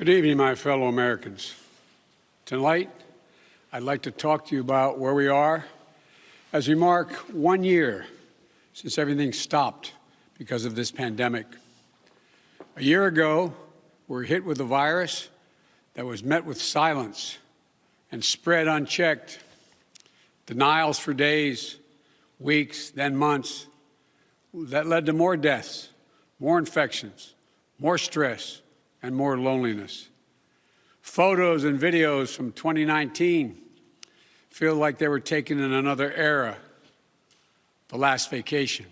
Good evening, my fellow Americans. Tonight, I'd like to talk to you about where we are as we mark 1 year since everything stopped because of this pandemic. A year ago, we were hit with a virus that was met with silence and spread unchecked. Denials for days, weeks, then months. That led to more deaths, more infections, more stress, and more loneliness. Photos and videos from 2019 feel like they were taken in another era. The last vacation,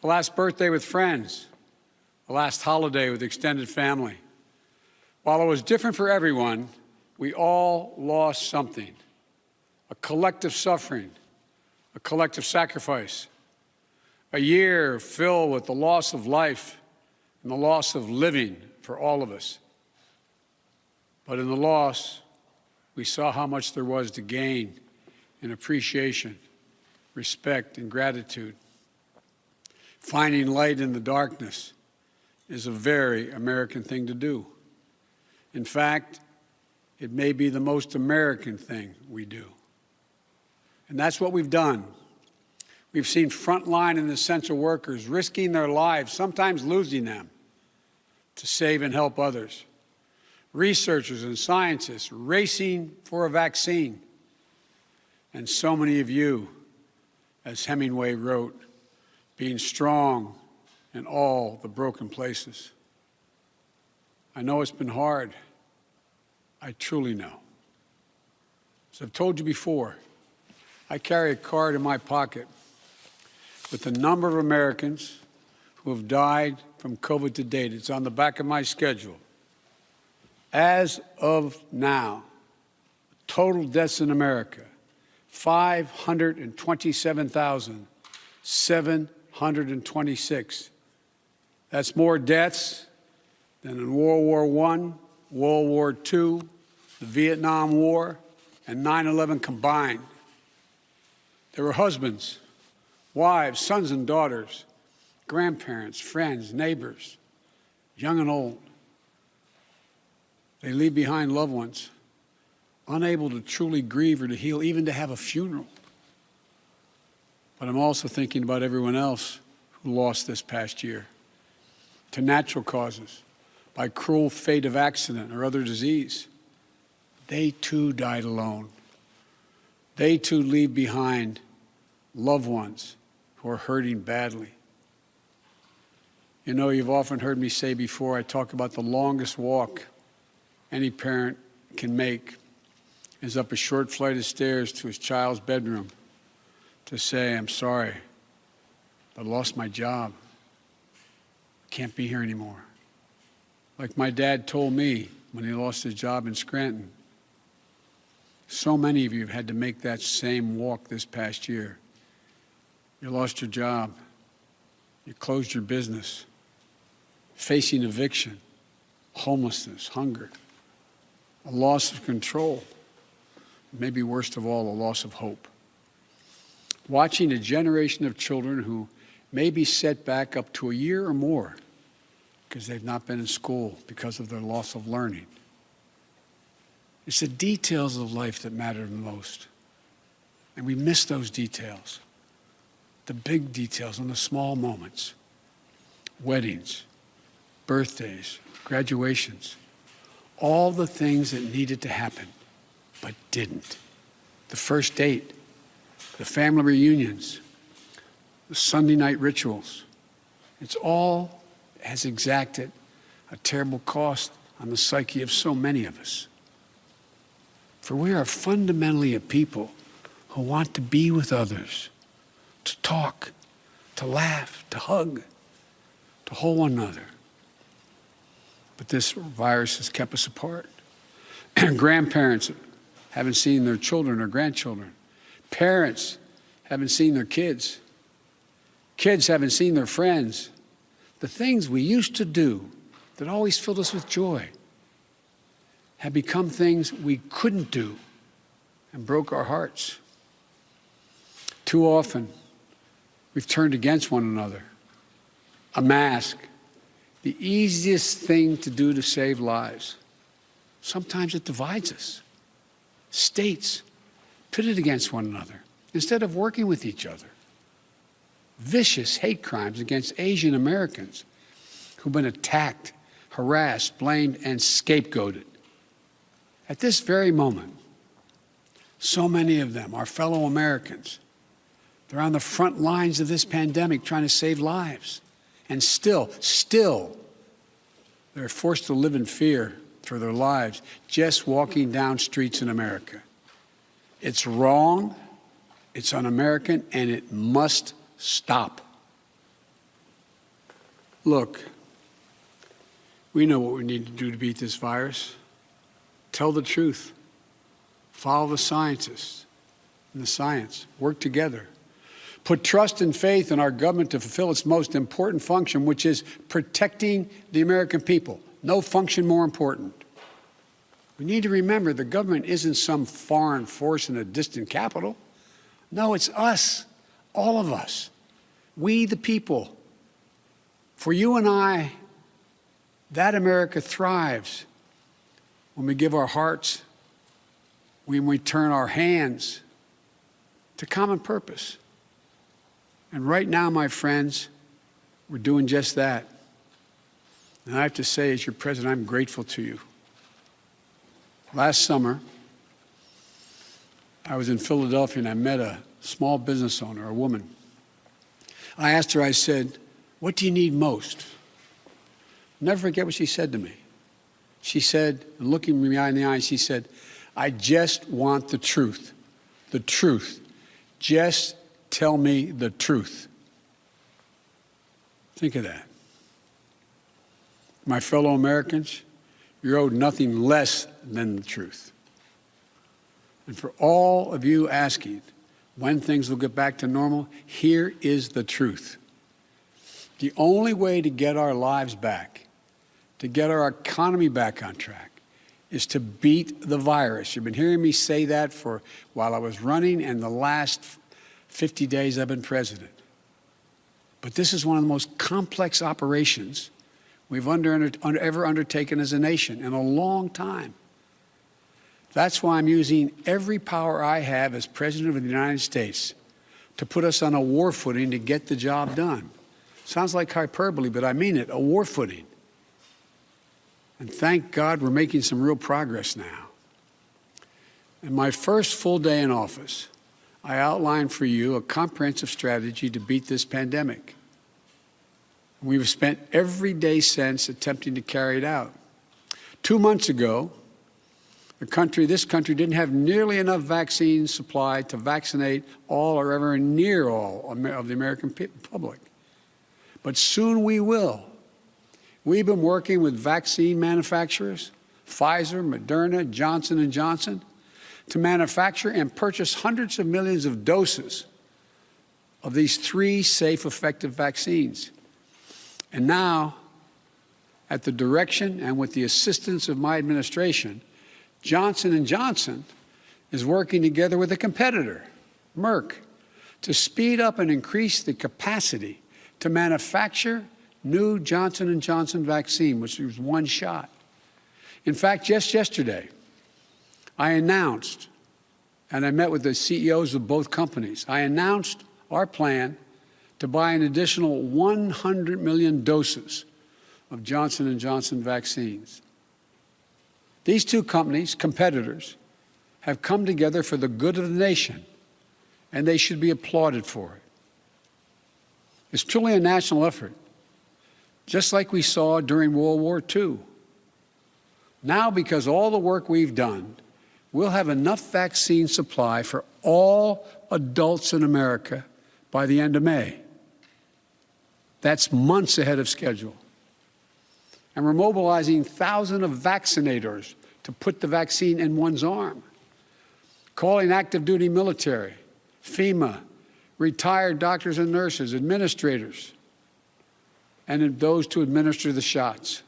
the last birthday with friends, the last holiday with extended family. While it was different for everyone, we all lost something. A collective suffering, a collective sacrifice. A year filled with the loss of life and the loss of living for all of us. But in the loss, we saw how much there was to gain in appreciation, respect, and gratitude. Finding light in the darkness is a very American thing to do. In fact, it may be the most American thing we do. And that's what we've done. We've seen frontline and essential workers risking their lives, sometimes losing them, to save and help others. Researchers and scientists racing for a vaccine. And so many of you, as Hemingway wrote, being strong in all the broken places. I know it's been hard. I truly know. As I've told you before, I carry a card in my pocket with the number of Americans who have died from COVID to date. It's on the back of my schedule. As of now, total deaths in America, 527,726. That's more deaths than in World War I, World War II, the Vietnam War, and 9/11 combined. There were husbands, wives, sons and daughters, grandparents, friends, neighbors, young and old. They leave behind loved ones, unable to truly grieve or to heal, even to have a funeral. But I'm also thinking about everyone else who lost this past year to natural causes, by cruel fate of accident or other disease. They too died alone. They too leave behind loved ones who are hurting badly. You know, you've often heard me say before, I talk about the longest walk any parent can make is up a short flight of stairs to his child's bedroom to say, I'm sorry, I lost my job. Can't be here anymore. Like my dad told me when he lost his job in Scranton. So many of you have had to make that same walk this past year. You lost your job. You closed your business. Facing eviction, homelessness, hunger, a loss of control, maybe worst of all, a loss of hope. Watching a generation of children who may be set back up to a year or more because they've not been in school because of their loss of learning. It's the details of life that matter the most. And we miss those details, the big details and the small moments. Weddings, birthdays, graduations, all the things that needed to happen, but didn't. The first date, the family reunions, the Sunday night rituals. It's all has exacted a terrible cost on the psyche of so many of us. For we are fundamentally a people who want to be with others, to talk, to laugh, to hug, to hold one another. But this virus has kept us apart. Grandparents haven't seen their children or grandchildren. Parents haven't seen their kids. Kids haven't seen their friends. The things we used to do that always filled us with joy have become things we couldn't do and broke our hearts. Too often, we've turned against one another. A mask, the easiest thing to do to save lives. Sometimes it divides us. States pitted against one another instead of working with each other. Vicious hate crimes against Asian Americans who've been attacked, harassed, blamed, and scapegoated. At this very moment, so many of them are fellow Americans. They're on the front lines of this pandemic trying to save lives. And still, they're forced to live in fear for their lives just walking down streets in America. It's wrong, it's un-American, and it must stop. Look, we know what we need to do to beat this virus. Tell the truth. Follow the scientists and the science. Work together. Put trust and faith in our government to fulfill its most important function, which is protecting the American people. No function more important. We need to remember the government isn't some foreign force in a distant capital. No, it's us, all of us. We, the people. For you and I, that America thrives when we give our hearts, when we turn our hands to common purpose. And right now, my friends, we're doing just that. And I have to say, as your president, I'm grateful to you. Last summer, I was in Philadelphia and I met a small business owner, a woman. I asked her, I said, "What do you need most?" I'll never forget what she said to me. She said, looking me in the eye, she said, "I just want the truth. The truth. Just tell me the truth." Think of that. My fellow Americans, you're owed nothing less than the truth. And for all of you asking when things will get back to normal, here is the truth. The only way to get our lives back, to get our economy back on track, is to beat the virus. You've been hearing me say that for while I was running and the last 50 days I've been president. But this is one of the most complex operations we've ever undertaken as a nation in a long time. That's why I'm using every power I have as President of the United States to put us on a war footing to get the job done. Sounds like hyperbole, but I mean it, a war footing. And thank God we're making some real progress now. In my first full day in office, I outlined for you a comprehensive strategy to beat this pandemic. We've spent every day since attempting to carry it out. 2 months ago, this country didn't have nearly enough vaccine supply to vaccinate all or ever near all of the American public. But soon we will. We've been working with vaccine manufacturers, Pfizer, Moderna, Johnson & Johnson, to manufacture and purchase hundreds of millions of doses of these 3 safe, effective vaccines. And now, at the direction and with the assistance of my administration, Johnson & Johnson is working together with a competitor, Merck, to speed up and increase the capacity to manufacture new Johnson & Johnson vaccine, which is one shot. In fact, just yesterday, I announced, and I met with the CEOs of both companies, I announced our plan to buy an additional 100 million doses of Johnson & Johnson vaccines. These 2 companies, competitors, have come together for the good of the nation, and they should be applauded for it. It's truly a national effort, just like we saw during World War II. Now, because of all the work we've done, we'll have enough vaccine supply for all adults in America by the end of May. That's months ahead of schedule. And we're mobilizing thousands of vaccinators to put the vaccine in one's arm, calling active duty military, FEMA, retired doctors and nurses, administrators, and those to administer the shots.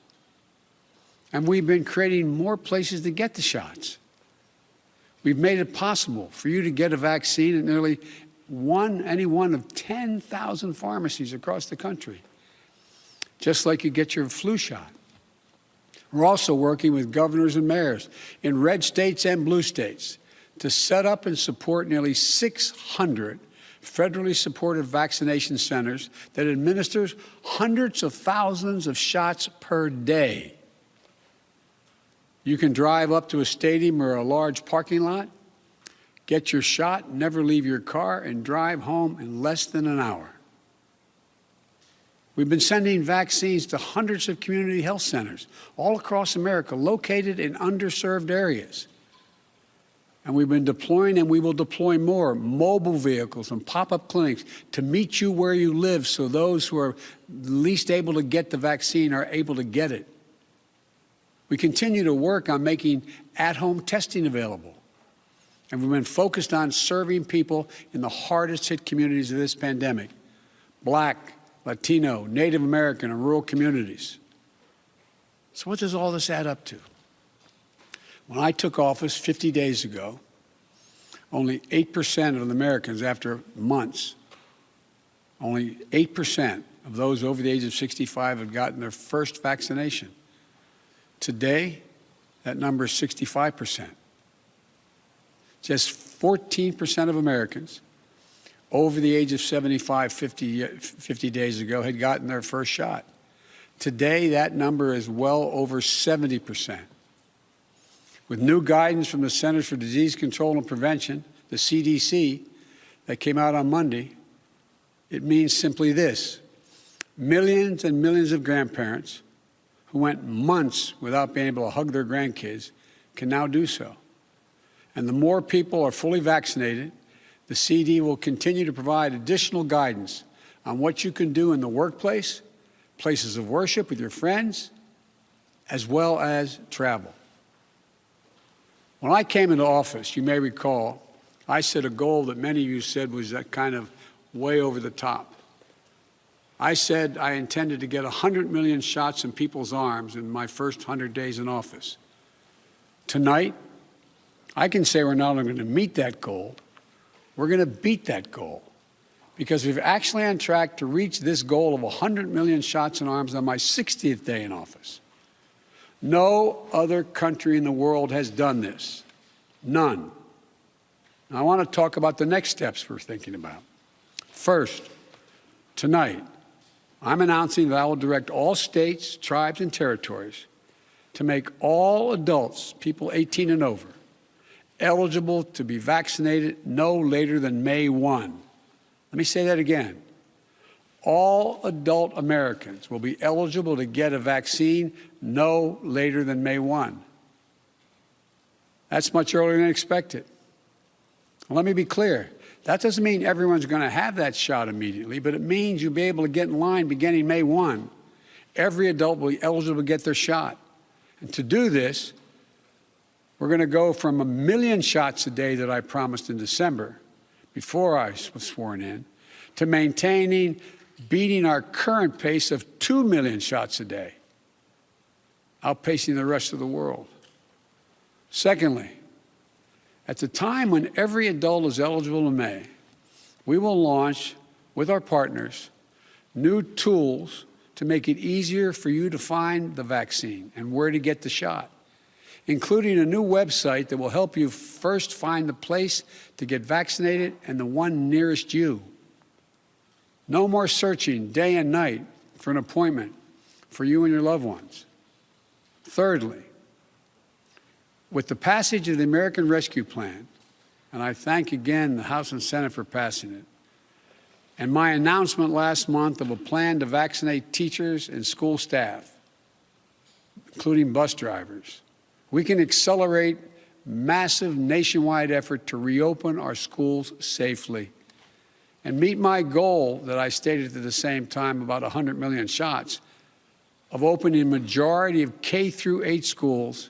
And we've been creating more places to get the shots. We've made it possible for you to get a vaccine at nearly any one of 10,000 pharmacies across the country, just like you get your flu shot. We're also working with governors and mayors in red states and blue states to set up and support nearly 600 federally supported vaccination centers that administers hundreds of thousands of shots per day. You can drive up to a stadium or a large parking lot, get your shot, never leave your car, and drive home in less than an hour. We've been sending vaccines to hundreds of community health centers all across America, located in underserved areas. And we've been deploying, and we will deploy more, mobile vehicles and pop-up clinics to meet you where you live so those who are least able to get the vaccine are able to get it. We continue to work on making at-home testing available. And we've been focused on serving people in the hardest-hit communities of this pandemic: Black, Latino, Native American, and rural communities. So what does all this add up to? When I took office 50 days ago, only 8% of the Americans, after months, only 8% of those over the age of 65 had gotten their first vaccination. Today, that number is 65%. Just 14% of Americans over the age of 75 50 days ago had gotten their first shot. Today, that number is well over 70%. With new guidance from the Centers for Disease Control and Prevention, the CDC, that came out on Monday, it means simply this: millions and millions of grandparents who went months without being able to hug their grandkids can now do so. And the more people are fully vaccinated, the CD will continue to provide additional guidance on what you can do in the workplace, places of worship with your friends, as well as travel. When I came into office, you may recall, I set a goal that many of you said was that kind of way over the top. I said I intended to get 100 million shots in people's arms in my first 100 days in office. Tonight, I can say we're not only going to meet that goal, we're going to beat that goal, because we're actually on track to reach this goal of 100 million shots in arms on my 60th day in office. No other country in the world has done this. None. Now, I want to talk about the next steps we're thinking about. First, tonight, I'm announcing that I will direct all states, tribes, and territories to make all adults, people 18 and over, eligible to be vaccinated no later than May 1. Let me say that again. All adult Americans will be eligible to get a vaccine no later than May 1. That's much earlier than expected. Let me be clear. That doesn't mean everyone's going to have that shot immediately, but it means you'll be able to get in line beginning May 1. Every adult will be eligible to get their shot. And to do this, we're going to go from 1 million shots a day that I promised in December, before I was sworn in, to beating our current pace of 2 million shots a day, outpacing the rest of the world. Secondly, at the time when every adult is eligible in May, we will launch, with our partners, new tools to make it easier for you to find the vaccine and where to get the shot, including a new website that will help you first find the place to get vaccinated and the one nearest you. No more searching day and night for an appointment for you and your loved ones. Thirdly, with the passage of the American Rescue Plan, and I thank again the House and Senate for passing it, and my announcement last month of a plan to vaccinate teachers and school staff, including bus drivers, we can accelerate massive nationwide effort to reopen our schools safely and meet my goal that I stated at the same time, about 100 million shots, of opening a majority of K through 8 schools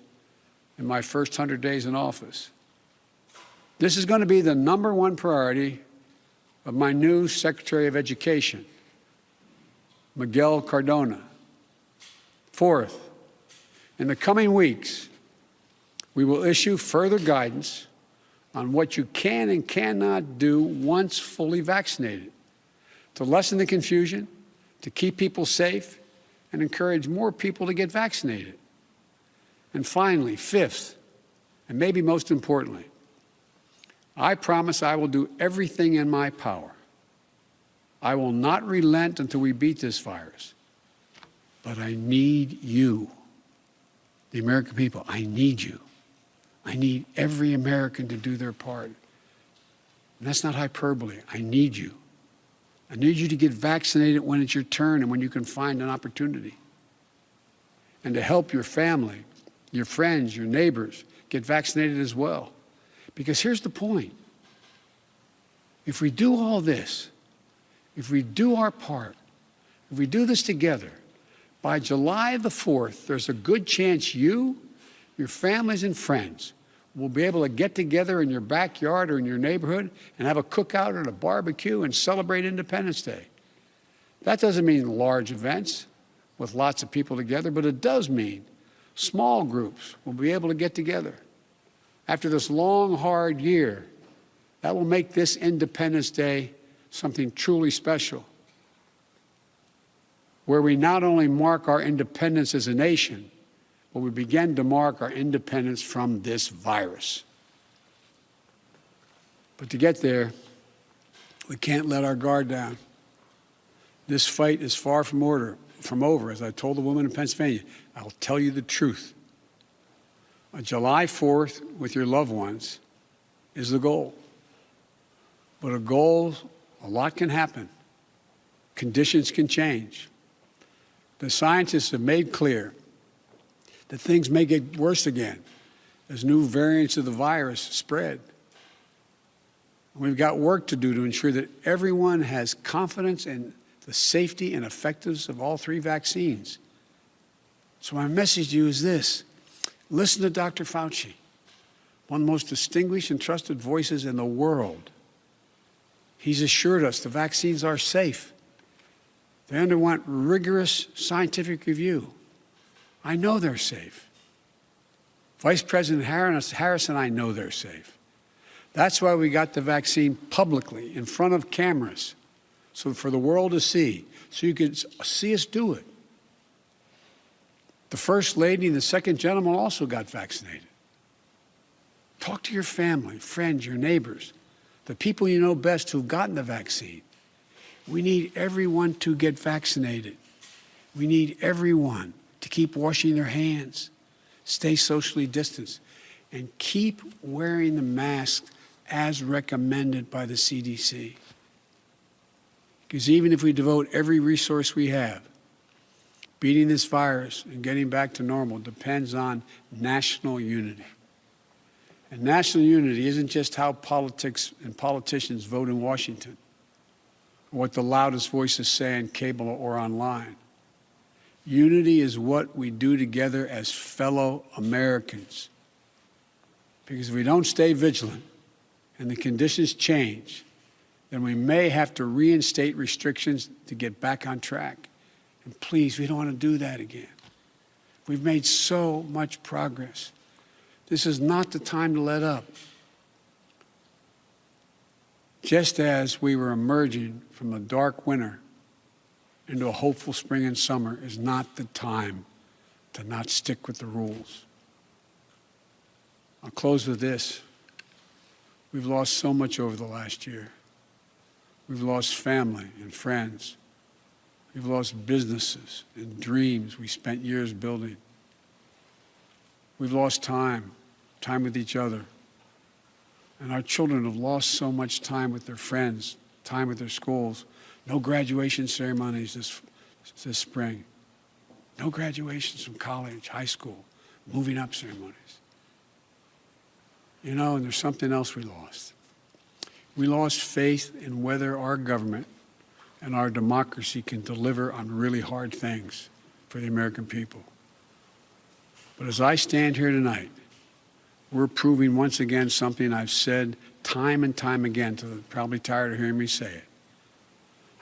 in my first 100 days in office. This is going to be the #1 priority of my new Secretary of Education, Miguel Cardona. Fourth, in the coming weeks, we will issue further guidance on what you can and cannot do once fully vaccinated, to lessen the confusion, to keep people safe, and encourage more people to get vaccinated. And finally, fifth, and maybe most importantly, I promise I will do everything in my power. I will not relent until we beat this virus. But I need you, the American people. I need you. I need every American to do their part. And that's not hyperbole. I need you. I need you to get vaccinated when it's your turn and when you can find an opportunity. And to help your family, your friends, your neighbors get vaccinated as well. Because here's the point. If we do all this, if we do our part, if we do this together, by July the 4th, there's a good chance you, your families and friends will be able to get together in your backyard or in your neighborhood and have a cookout or a barbecue and celebrate Independence Day. That doesn't mean large events with lots of people together, but it does mean small groups will be able to get together. After this long, hard year, that will make this Independence Day something truly special, where we not only mark our independence as a nation, but we begin to mark our independence from this virus. But to get there, we can't let our guard down. This fight is far from over. As I told the woman in Pennsylvania, I'll tell you the truth. On July 4th, with your loved ones, is the goal. But a lot can happen. Conditions can change. The scientists have made clear that things may get worse again as new variants of the virus spread. We've got work to do to ensure that everyone has confidence in the safety and effectiveness of all three vaccines. So my message to you is this. Listen to Dr. Fauci, one of the most distinguished and trusted voices in the world. He's assured us the vaccines are safe. They underwent rigorous scientific review. I know they're safe. Vice President Harris and I know they're safe. That's why we got the vaccine publicly in front of cameras, so for the world to see, so you could see us do it. The First Lady and the Second Gentleman also got vaccinated. Talk to your family, friends, your neighbors, the people you know best who've gotten the vaccine. We need everyone to get vaccinated. We need everyone to keep washing their hands, stay socially distanced, and keep wearing the mask as recommended by the CDC. Because even if we devote every resource we have, beating this virus and getting back to normal depends on national unity. And national unity isn't just how politics and politicians vote in Washington, or what the loudest voices say on cable or online. Unity is what we do together as fellow Americans. Because if we don't stay vigilant and the conditions change, then we may have to reinstate restrictions to get back on track. And please, we don't want to do that again. We've made so much progress. This is not the time to let up. Just as we were emerging from a dark winter into a hopeful spring and summer is not the time to not stick with the rules. I'll close with this. We've lost so much over the last year. We've lost family and friends. We've lost businesses and dreams we spent years building. We've lost time with each other. And our children have lost so much time with their friends, time with their schools. No graduation ceremonies this spring. No graduations from college, high school, moving up ceremonies. You know, and there's something else we lost. We lost faith in whether our government and our democracy can deliver on really hard things for the American people. But as I stand here tonight, we're proving once again something I've said time and time again, to probably tired of hearing me say it.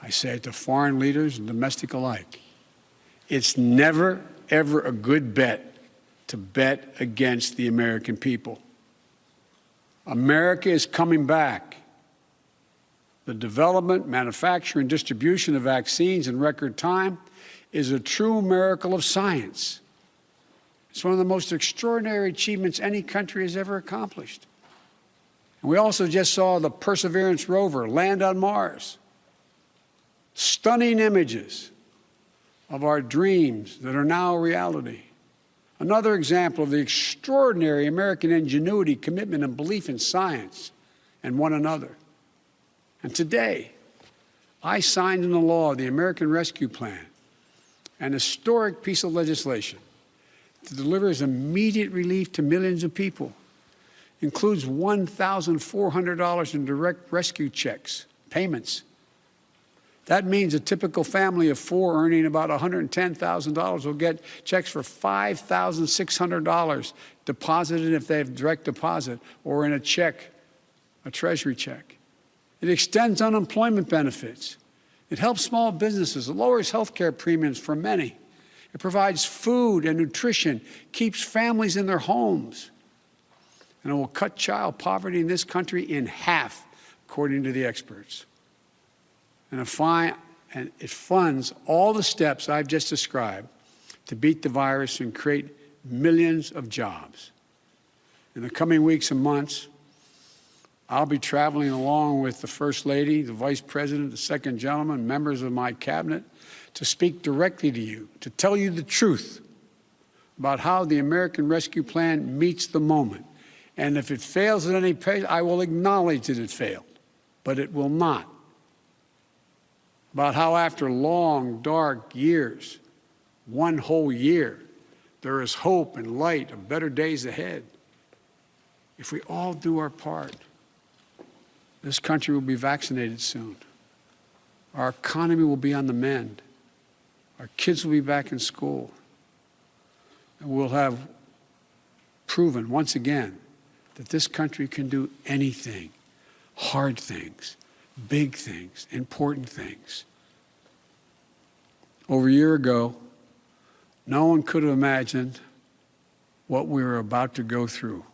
I say it to foreign leaders and domestic alike. It's never, ever a good bet to bet against the American people. America is coming back. The development, manufacture, and distribution of vaccines in record time is a true miracle of science. It's one of the most extraordinary achievements any country has ever accomplished. And we also just saw the Perseverance rover land on Mars. Stunning images of our dreams that are now a reality. Another example of the extraordinary American ingenuity, commitment, and belief in science and one another. And today, I signed into law the American Rescue Plan, an historic piece of legislation that delivers immediate relief to millions of people, includes $1,400 in direct rescue checks, payments. That means a typical family of four earning about $110,000 will get checks for $5,600 deposited if they have direct deposit or in a check, a treasury check. It extends unemployment benefits. It helps small businesses. It lowers health care premiums for many. It provides food and nutrition, keeps families in their homes. And it will cut child poverty in this country in half, according to the experts. And it funds all the steps I've just described to beat the virus and create millions of jobs. In the coming weeks and months, I'll be traveling along with the First Lady, the Vice President, the Second Gentleman, members of my cabinet, to speak directly to you, to tell you the truth about how the American Rescue Plan meets the moment. And if it fails at any pace, I will acknowledge that it failed, but it will not. About how after long, dark years, one whole year, there is hope and light of better days ahead. If we all do our part, this country will be vaccinated soon. Our economy will be on the mend. Our kids will be back in school. And we'll have proven once again that this country can do anything, hard things, big things, important things. Over a year ago, no one could have imagined what we were about to go through.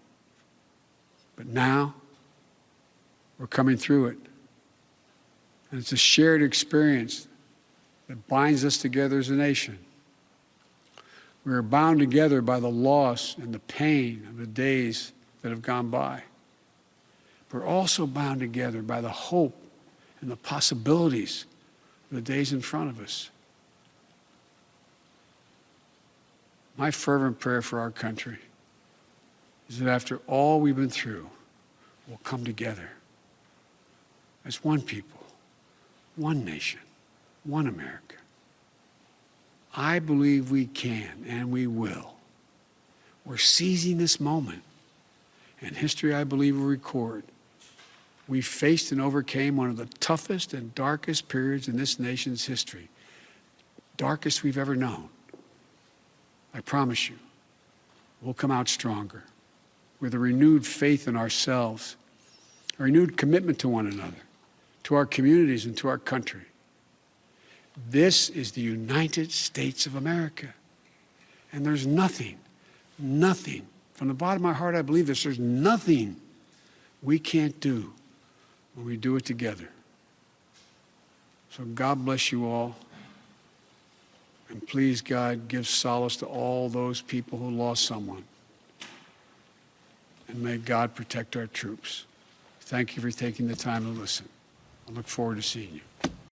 But now, we're coming through it. And it's a shared experience that binds us together as a nation. We are bound together by the loss and the pain of the days that have gone by. We're also bound together by the hope and the possibilities of the days in front of us. My fervent prayer for our country is that after all we've been through, we'll come together as one people, one nation, one America. I believe we can and we will. We're seizing this moment, and history, I believe, will record. We faced and overcame one of the toughest and darkest periods in this nation's history, darkest we've ever known. I promise you, we'll come out stronger with a renewed faith in ourselves, a renewed commitment to one another, to our communities and to our country. This is the United States of America. And there's nothing, from the bottom of my heart I believe this, there's nothing we can't do when we do it together. So God bless you all. And please, God, give solace to all those people who lost someone. And may God protect our troops. Thank you for taking the time to listen. I look forward to seeing you.